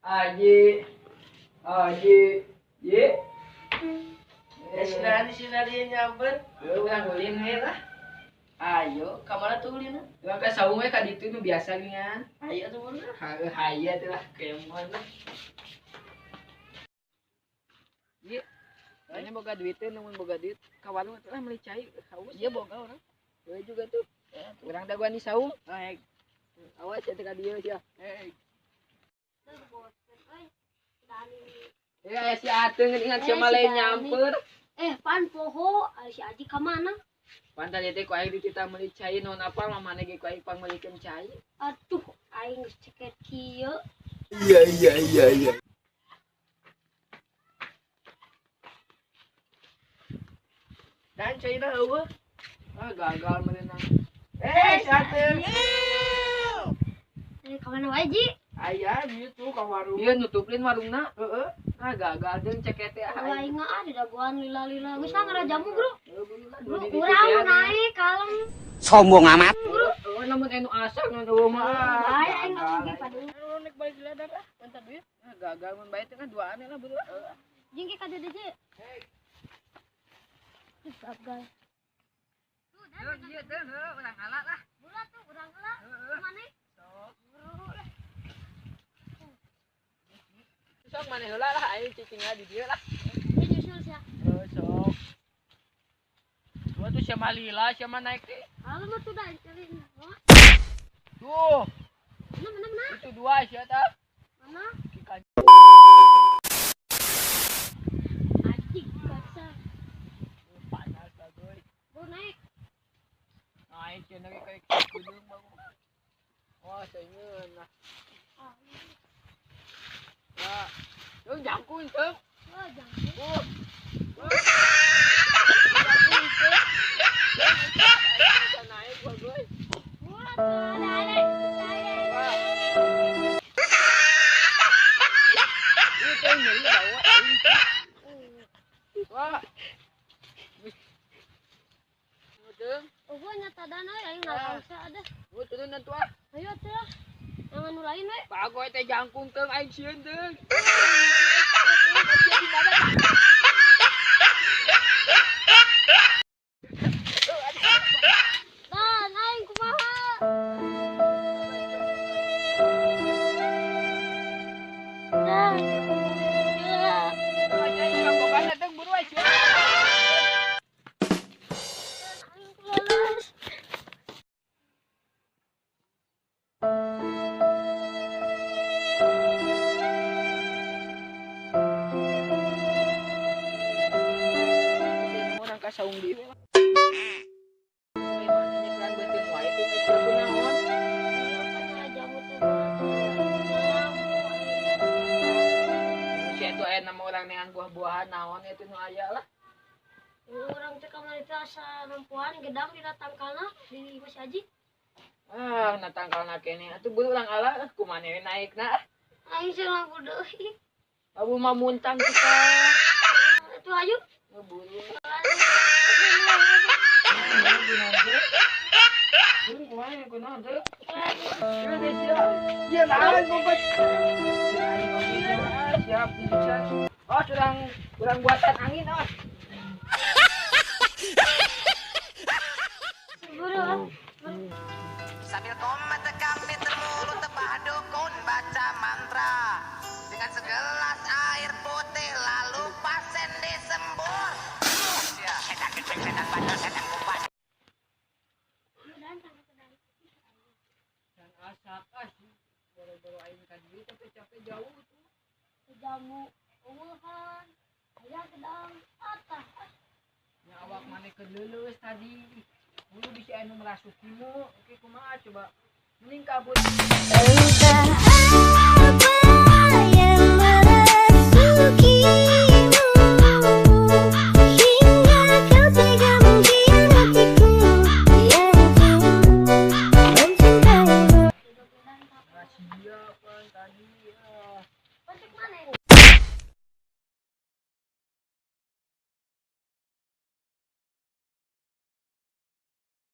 Aji, Aji, ye. Sinari nyamper. Ulang ulin we lah. Ayo, kamana tuh ulin? Ulang ka saung we ka ditu nu biasa ngan. Ayo tuh mana? Haya teh lah kemon lah. Ye. Ini boga duit teh namun boga duit ka warung teh lah meuli cai haus. Iya boga orang. We juga tuh. Urang daguan di saung. Baik. Awas ya teh ka dieu sia. Ya si Ateung ingat si Malay nyamper. Pan poho si Aji ka mana? Pan tadi teh ku aing kita meuli cai naon apa mamana ge ku aing pangmeulikeun cai. Aduh, aing geus ceket kieu. Iya. Dan cai dah eueuh. Gagal meunang. Si Ateung. Ka mana wae Ji? Aya di itu ka warung. Ieu nutupin warungna. Heeh. Gagal deung ceket teh. Aing ada daguan lila-lila. Geus ngarajamu, Bro. Bro, Di ditu urang teh. naik kalem. Sombong amat. Oh, namun anu asak nu mah. Bae aing ngomong padu. Nek balik ladang ah, minta duit. Gagal mun bae teh kan duaan lah beureum. Jeung ke kada Ji. Gagal. Ieu teh urang ala lah. Bulat tuh urang heula. Mana? Sok maneh heula lah aing cicingna di dieu lah. Dia nyusul sia. Sok. Gua tuh sama Lila, sama naik teh. Halo mah tuh dah cari. Tuh, Mana? itu dua sia tah. Mana? Kikan. Aji kasa. Panas lah goy. Bro naik. Naik cenah ge kayak gunung bang. Wah, saeungeun lah. Wah, jeung jangkung teh. Wah, jangan. Naik gua goy. Bulat tuh ada. Ini teh nyeri bawa aing. Wah. Ngeudeung, Oh, gua nyata dana ya aing ngalangsa ada. gua turun atuh ah. Ayo teh. Yang anu lain we. Bagoy teh jangkung teung aing sieun teung. Dan aing kumaha? Dan. Ya. Aing kuleles. Orang ka saung dieu. Gimana nyeklan beuteung wae teh geus kunaon. Iya kan rajamu teh mah. Si eta aya nama urang neangan buah-buahan naon eta nu aya lah. Orang teh kamari teh asa nempuan gedang dina tangkalna di Mas Aji. Ah, na tangkalna keneh atuh beureum urang ala kumaha we naikna. Aing sing lagu deui. Abu mah muntang kita. Itu ayo. Ngeburu. Iya naon bobot. Siap bisa. Oh, kurang buatan angin oh. Buru. Sambil komat kami termulut tebah dukun baca mantra dengan segelas air putih lalu pasien disembur. Ya, sedang gede, sedang bandel, sedang kupas. Dan asak sih. Boro-boro aing ka dieu tapi capek jauh tuh. Jamu umuhan. Aya gedang patah. Nya awak maneh keuleuleus tadi. Mulu bisa anu merasukimu. Oke, kumaha coba. Mending kabur. Entah apa yang merasuki